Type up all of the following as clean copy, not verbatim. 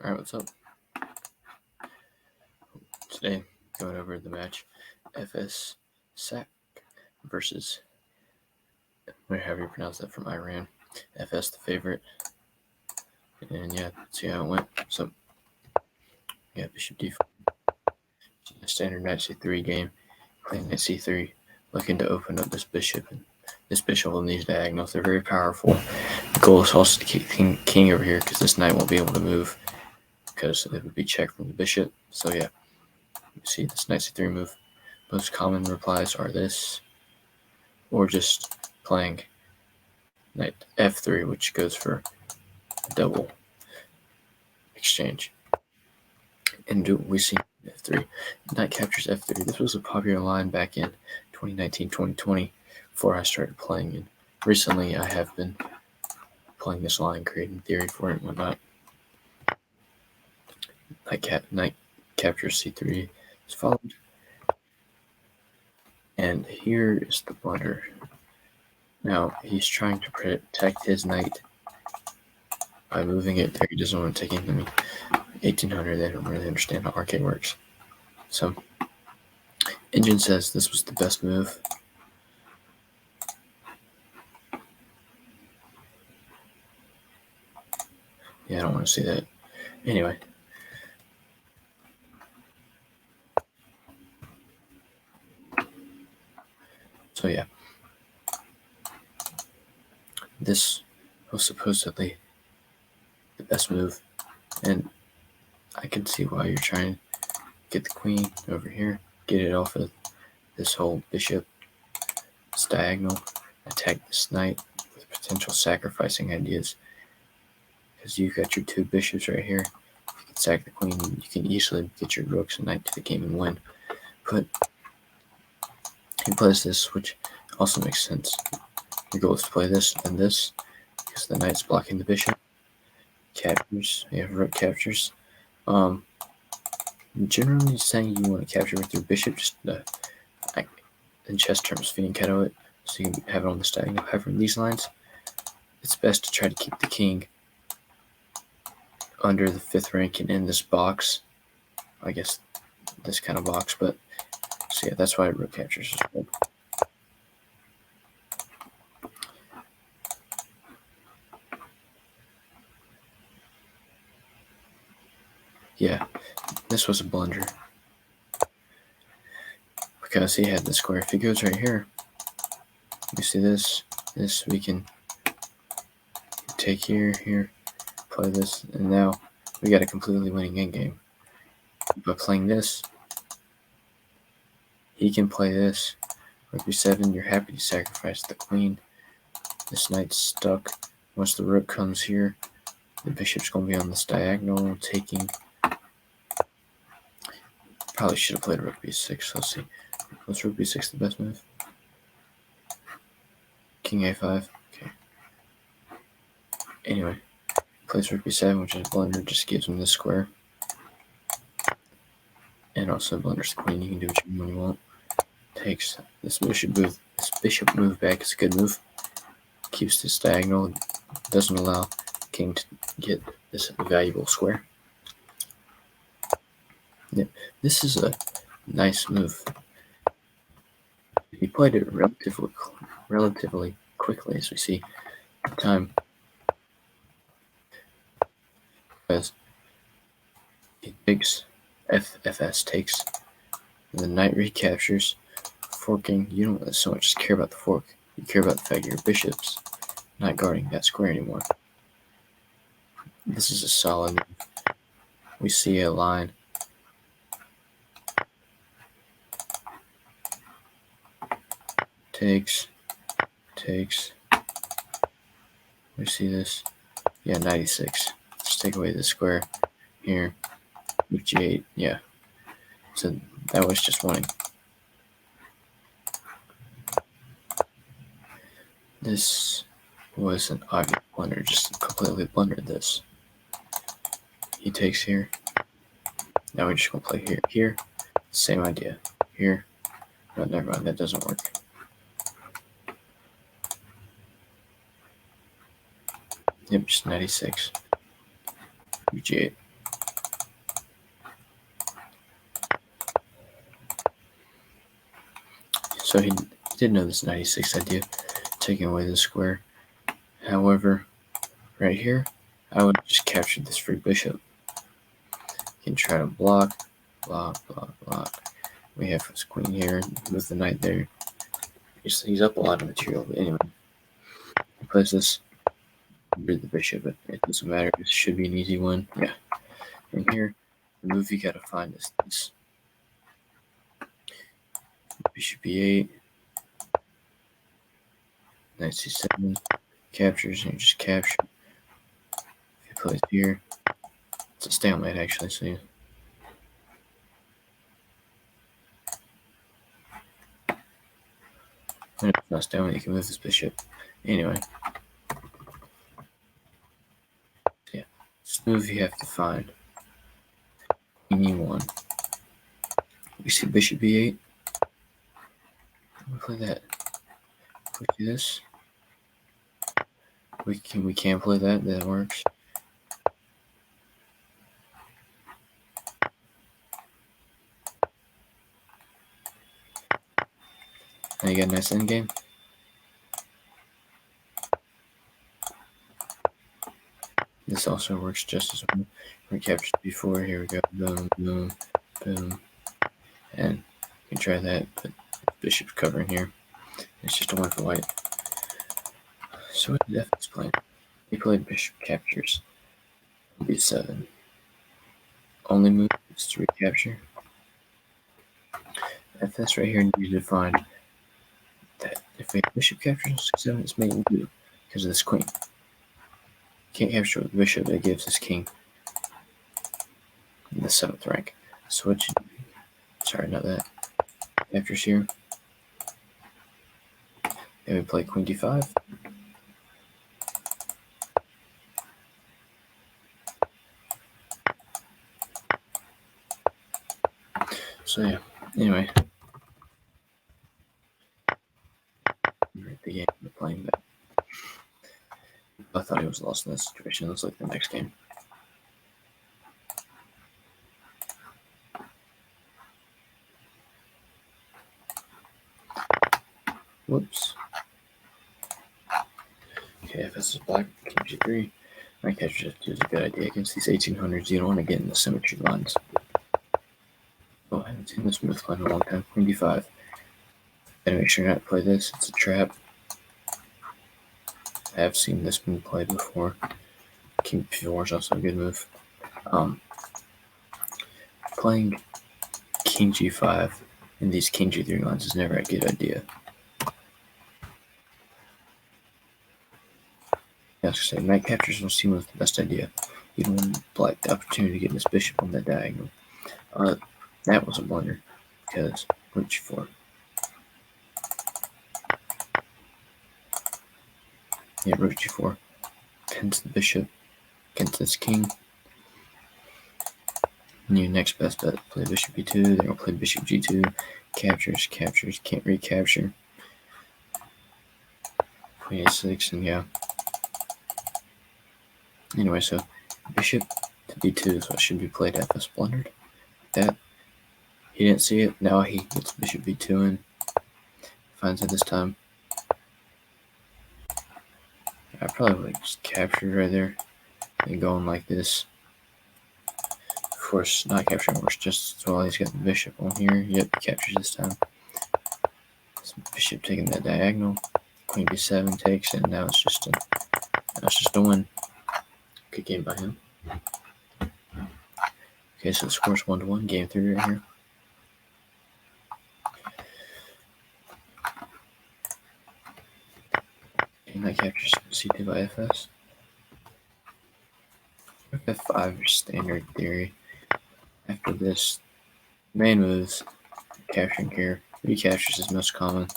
Alright, what's up? Today, going over the match FS-Schach versus, however you pronounce that, from Iran. FS the favorite. And yeah, let's see how it went. So, yeah, bishop d4. Standard knight c3 game. Playing knight c3, looking to open up this bishop. And this bishop on these diagonals, they're very powerful. The goal is also to keep king over here because this knight won't be able to move because it would be checked from the bishop. So yeah, you see this knight c3 move. Most common replies are this, or just playing knight f3, which goes for a double exchange. And we see f3. Knight captures f3. This was a popular line back in 2019, 2020, before I started playing. And recently I have been playing this line, creating theory for it and whatnot. Knight captures c3 is followed. And here is the blunder. Now, he's trying to protect his knight by moving it there. He doesn't want to take anything. 1800, they don't really understand how RK works. So, Engine says this was the best move. Yeah, I don't want to see that. Anyway. So, yeah. This was supposedly the best move. And I can see why you're trying to get the queen over here, get it off of this whole bishop, this diagonal, attack this knight with potential sacrificing ideas. Because you've got your two bishops right here. If you can sack the queen, you can easily get your rooks and knight to the game and win. But he plays this, which also makes sense. Your goal is to play this and this, because the knight's blocking the bishop. Captures, you have rook captures. Generally saying you want to capture with your bishop, just in chess terms, fianchetto it, so you can have it on the diagonal. However, in these lines, it's best to try to keep the king under the 5th rank and in this box. I guess this kind of box, but so yeah, that's why rook captures is good. Yeah, this was a blunder because he had the square. If he goes right here, you see this we can take here, play this, and now we got a completely winning endgame. By playing this, he can play this. Rook b7, you're happy to sacrifice the queen. This knight's stuck. Once the rook comes here, the bishop's going to be on this diagonal, taking. Probably should have played rook b6. Let's see. Was rook b6 the best move? King a5. Okay. Anyway, plays rook b7, which is a blunder, just gives him this square. And also blunders the queen. You can do what you want. Takes this bishop move. This bishop move back is a good move. Keeps this diagonal. Doesn't allow king to get this valuable square. Yeah, this is a nice move. He played it relatively quickly, as we see. Time as he takes, FS takes, and the knight recaptures, forking. You don't so much care about the fork. You care about the fact your bishop's not guarding that square anymore. This is a solid move. We see a line. Takes. We see this. Yeah, 96. Just take away the square here. With g8. Yeah. So that was just winning. This was an obvious blunder. Just completely blundered this. He takes here. Now we're just going to play here. Here. Same idea. Here. No, never mind. That doesn't work. Yep, just 96. G8. So he did know this 96 idea, taking away the square. However, right here, I would just capture this free bishop. You can try to block. We have his queen here with the knight there. He's up a lot of material, but anyway. He plays this under the bishop, but it doesn't matter. This should be an easy one. Yeah. And here, the move you gotta find is this. Bishop e8. Knight c7. Captures, and you just capture. If he plays here, it's a stalemate actually, so yeah. And if it's not stalemate, you can move this bishop. Anyway. Yeah. This move you have to find. Queen e1. We see bishop e8. We'll play that. If we do this, we can play that. That works. Now you got a nice endgame. This also works just as well. We captured before. Here we go. Boom, boom, boom. And you can try that, but bishop's covering here. It's just a one for white. So what did FS play? He played bishop captures. b7. Only move is to recapture. FS right here needs to find that if we have bishop captures 6-7, it's mate blue because of this queen. Can't capture with the bishop, it gives this king in the 7th rank. So what you do, sorry, not that. Captures here. Then we play queen d5. So yeah, anyway. The game we're playing that. I thought he was lost in this situation. It looks like the next game. Whoops. Okay, FS is black, king g3. My capture is a good idea against these 1800s. You don't want to get in the symmetry lines. Oh, I haven't seen this move played in a long time. Queen d5. Gotta make sure not to play this. It's a trap. I have seen this move played before. King p4 is also a good move. Playing king g5 in these king g3 lines is never a good idea. I was going to say, knight captures don't seem like the best idea. You don't want black the opportunity to get this bishop on that diagonal. That was a blunder, because rook g4. Yeah, rook g4 pins the bishop against this king. And your next best bet, play bishop b2, then we'll play bishop g2, captures, can't recapture. Queen a6, and yeah. Anyway, so bishop to b2 is what should be played. FS blundered. That. He didn't see it. Now he gets bishop b2 in. Finds it this time. I probably would just capture right there. And going like this. Of course, not capturing works just as well. He's got the bishop on here. Yep, he captures this time. So bishop taking that diagonal. Queen b7 takes it. And now it's just a win. Good game by him. Okay, so the score's 1-1. Game 3 right here. Knight captures c2 by FS. Rook f5 is standard theory. After this, main moves, capturing here. Recaptures is most common.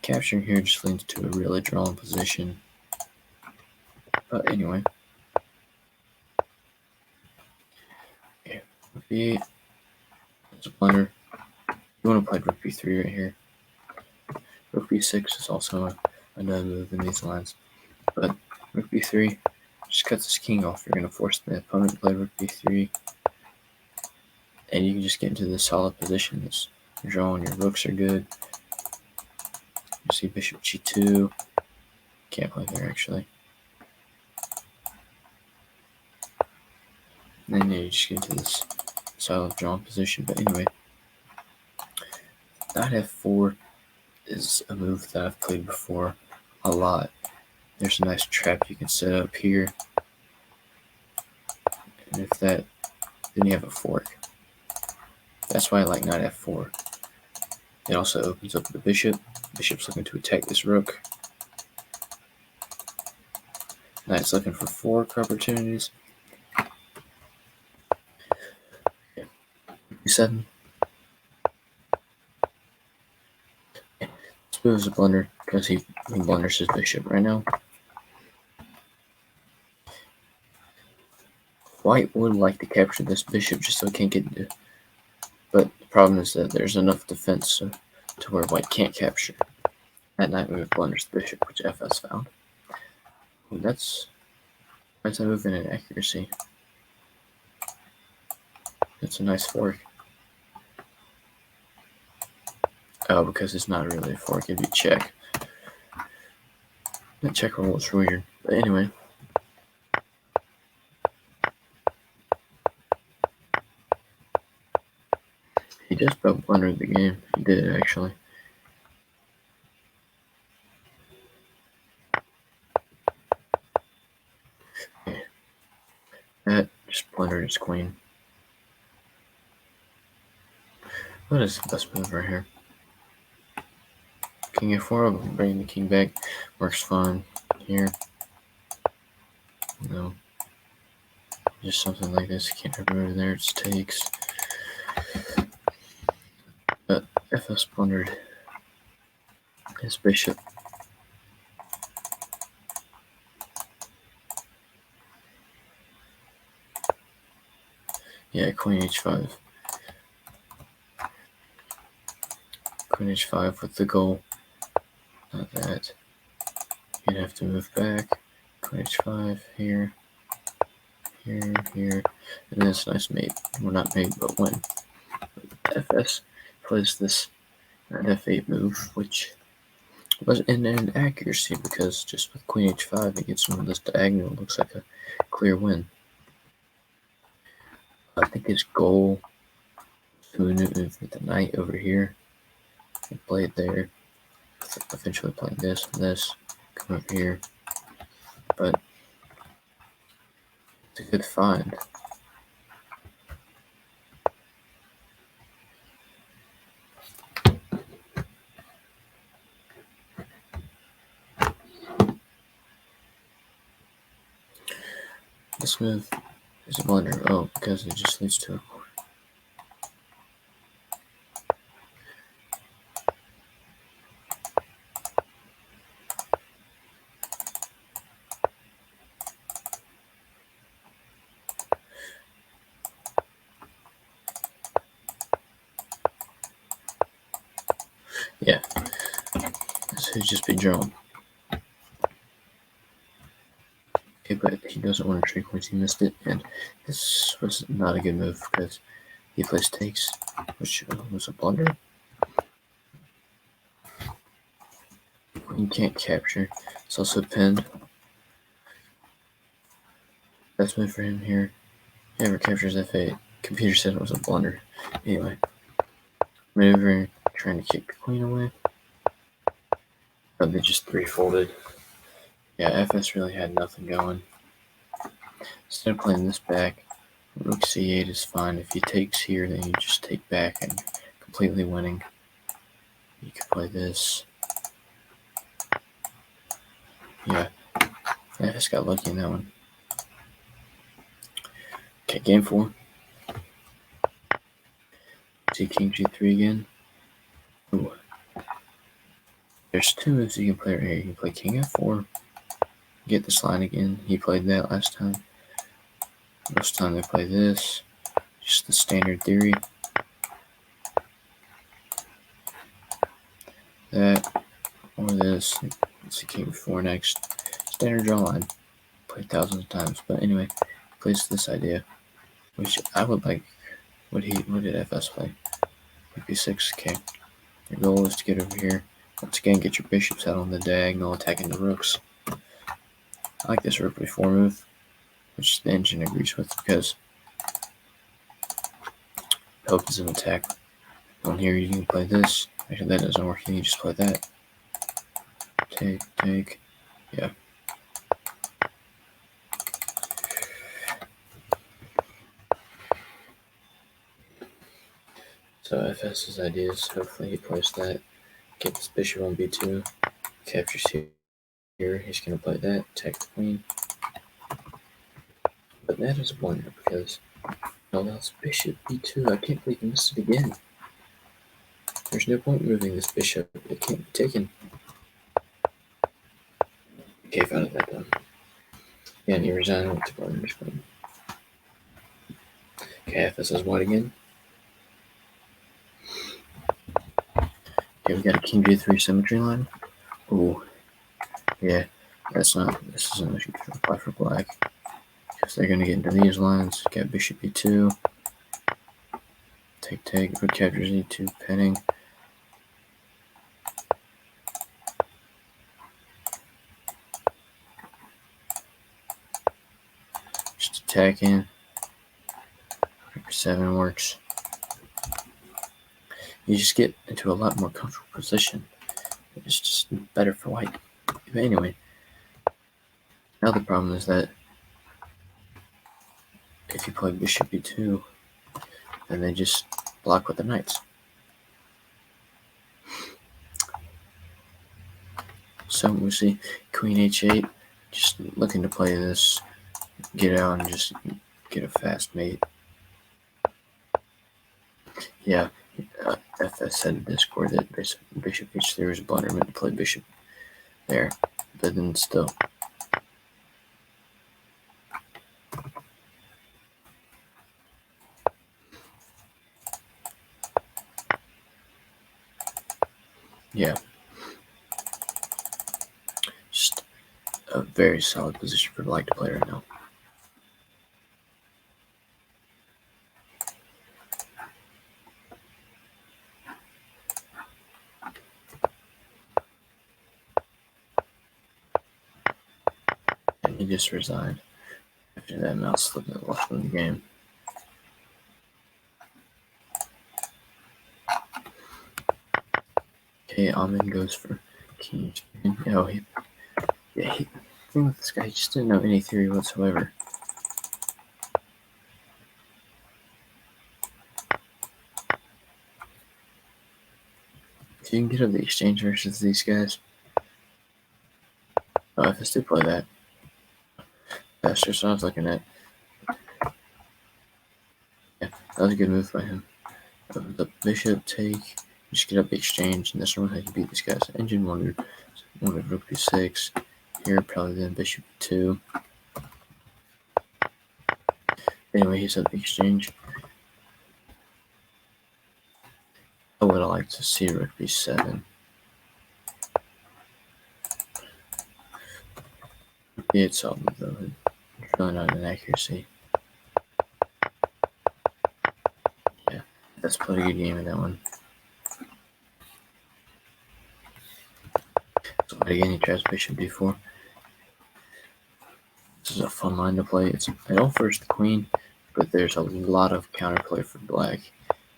Capturing here just leads to a really drawn position. But anyway. Yeah, rook b8. It's a blunder. You want to play rook b3 right here. Rook b6 is also another move in these lines. But rook b3 just cuts this king off. You're going to force the opponent to play rook b3. And you can just get into this solid position. It's drawn, your rooks are good. see bishop g2. Can't play there actually. And then you just get into this silent drawn position. But anyway, knight f4 is a move that I've played before a lot. There's a nice trap you can set up here. And if that, then you have a fork. That's why I like knight f4. It also opens up the bishop. Bishop's looking to attack this rook. Knight's looking for fork opportunities. E7. This move is a blunder because he blunders his bishop right now. White would like to capture this bishop just so it can't get into. But the problem is that there's enough defense to where white can't capture. That knight move blunders the bishop, which FS found. And that's a move in inaccuracy. It's a nice fork. Oh, because it's not really a fork, it'd be check. That check roll is weird. But anyway. He just about blundered the game. He did, actually. Okay. That just blundered his queen. What is the best move right here? King f4, bringing the king back. Works fine here. No. Just something like this. Can't have it over there. It just takes. But FS blundered his bishop. Yeah, queen h5. Queen h5 with the goal. Not that. You'd have to move back. Queen h5 here. Here, here. And then it's a nice mate. Well, not mate, but win. FS plays this f8 move, which was in inaccuracy because just with queen h5 it gets one of this diagonal. It looks like a clear win. I think his goal to move with the knight over here and play it there. Eventually playing this and this. Come up here. But it's a good find. This move is a blunder. Oh, because it just leads to a yeah. So he's just been drawn. Okay, but he doesn't want to trade once he missed it, and this was not a good move because he plays takes, which was a blunder. Queen can't capture. It's also pinned. Best move for him here. He never captures f8. Computer said it was a blunder. Anyway, maneuvering, trying to kick the queen away. But they just three-folded. Yeah, FS really had nothing going. Instead of playing this back, rook c8 is fine. If he takes here, then you just take back and completely winning. You could play this. Yeah, FS got lucky in that one. Okay, game 4. See king g3 again. Ooh. There's two moves you can play right here. You can play king f4. Get this line again. He played that last time. Most time they play this. Just the standard theory. That or this. Let's see king f4 next. Standard draw line. Played thousands of times. But anyway, he plays this idea. Which I would like. What did FS play? b6. Okay. Your goal is to get over here, Once again, get your bishops out on the diagonal, attacking the rooks. I like this rook b4 move, which the engine agrees with because hope is an attack. On here, you can play this. Actually, that doesn't work. You can just play that. Take. Yeah. So FS's ideas, hopefully he plays that. Get this bishop on b2. Captures here. He's going to play that. Attack the queen. But that is a blunder because no, that's bishop b2. I can't believe he missed it again. There's no point moving this bishop. It can't be taken. Cave out of that though. Yeah, and he resigned with the blunder queen. Okay, FS is white again. Okay, we got a king g3 symmetry line. Ooh. Yeah, this isn't a good reply for black. Because they're gonna get into these lines. Got bishop e2. Take, rook captures e2, penning. Just attacking. Rook 7 works. You just get into a lot more comfortable position. It's just better for white. But anyway, now the problem is that if you play bishop e2, then they just block with the knights. So we see queen h8, just looking to play this, get out and just get a fast mate. Yeah, FS said in Discord that bishop h3 was a blunder, meant to play bishop there, but then still. Yeah, just a very solid position for black to play right now. And he just resigned after that mouse slipped and left in the game. Okay, Amin goes for king. Oh, the thing with this guy, he just didn't know any theory whatsoever. If you can get up the exchange versus these guys. Oh, FS did play that. That's just what I was looking at. Yeah, that was a good move by him. The bishop take, just get up the exchange, and that's normally how you beat these guys. Engine wanted rook b6. Here, probably then bishop 2. Anyway, he's up the exchange. I would have liked to see rook b7. Yeah, it's solid though. It's really not an accuracy. Yeah, that's played a good game in that one. So again, he tries bishop d4. This is a fun line to play. It offers the queen, but there's a lot of counterplay for black.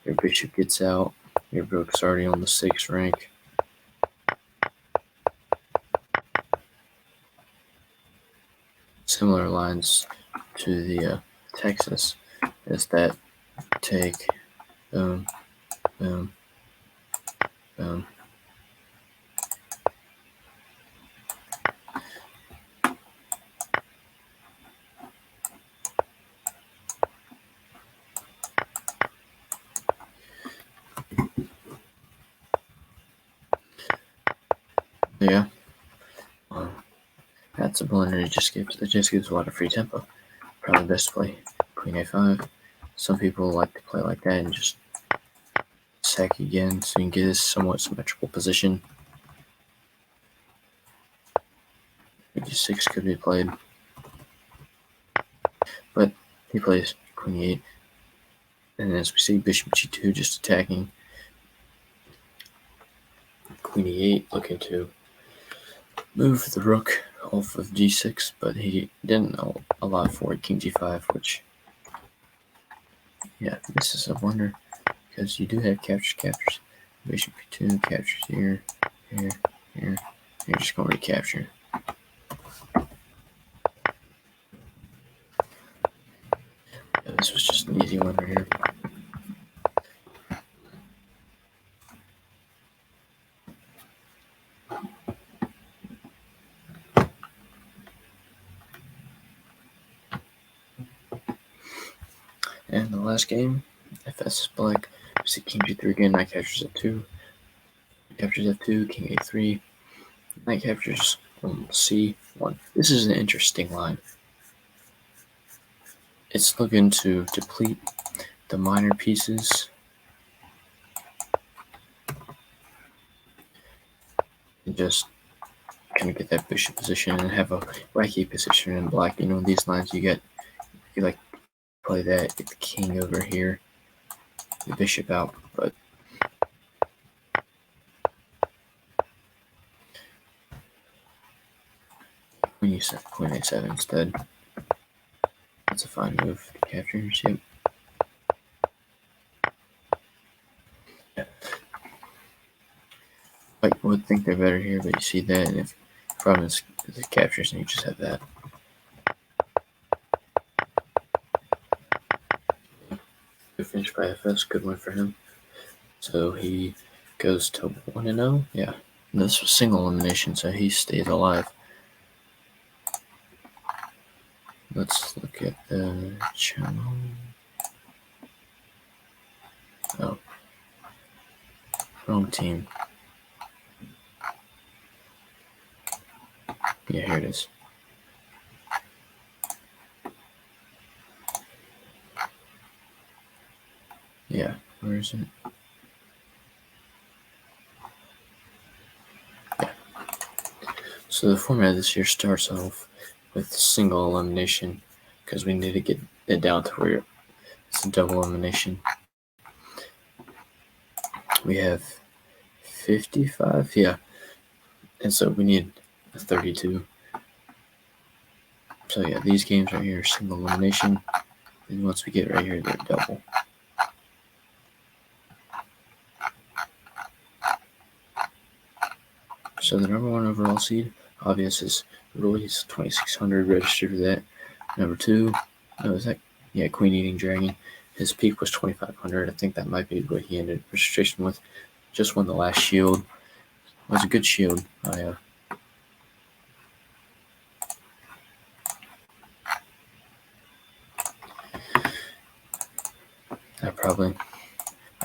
Your bishop gets out. Your rook's already on the 6th rank. Similar lines to the Texas is that take, boom, boom, boom. Yeah, that's a blunder. It just gives a lot of free tempo. Probably best to play queen a5. Some people like to play like that and just sack again, so you can get this somewhat symmetrical position. G6 could be played, but he plays queen e8, and as we see, bishop g2 just attacking. queen e8, looking to move the rook off of g6, but he didn't allow for king g5, which, yeah, this is a wonder, because you do have captures. Bishop b2 captures here, here, here. You're just going to recapture. Yeah, this was just an easy one right here. And the last game, FS is black. We see king g3 again, knight captures f2. Captures f2, king a3. Knight captures c1. This is an interesting line. It's looking to deplete the minor pieces and just kind of get that bishop position and have a wacky position in black. You know, in these lines you like play that, get the king over here, the bishop out, but queen e7, queen a7 instead. That's a fine move to capture. Yep. Yeah. Like, would think they're better here, but you see that, and if problem is it captures, and you just have that. Good finish by FS, good win for him. So he goes to 1-0. Yeah, and this was single elimination, so he stays alive. Let's look at the channel. Oh, wrong team. Yeah, here it is. Yeah, where is it? Yeah. So the format this year starts off with single elimination because we need to get it down to where it's a double elimination. We have 55, yeah, and so we need a 32. So yeah, these games right here are single elimination, and once we get right here, they're double. So the number 1 overall seed, obvious, is Roy's 2600, registered for that. Number 2, yeah, Queen Eating Dragon. His peak was 2500. I think that might be what he ended registration with. Just won the last shield. It was a good shield. I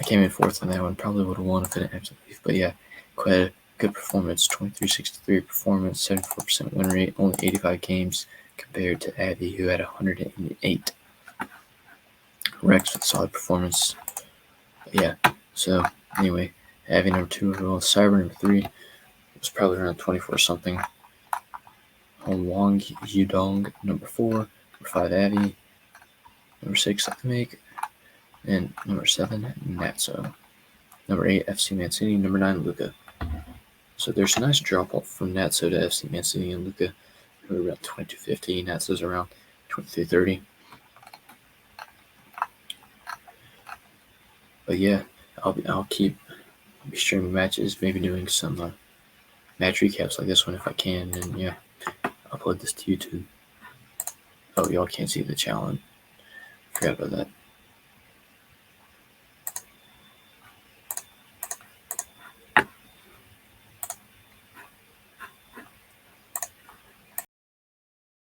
came in 4th on that one. Probably would have won if I didn't have to leave. But yeah, quite a good performance. 2363 performance, 74% win rate, only 85 games compared to Abby, who had 108. Rex with solid performance. But yeah, so anyway, Abby number 2 overall. Cyber number 3 was probably around 24 something. Wang Yudong number 4. Number 5 Abby. Number 6 Make. And number 7 Natso. Number 8 FC Man City. Number 9 Luca. So there's a nice drop off from Natso to FC Man City and Luca, who are around 2250. Natso's around 2330. But yeah, I'll be streaming matches, maybe doing some match recaps like this one if I can, and yeah, upload this to YouTube. Oh, y'all can't see the challenge. Forgot about that.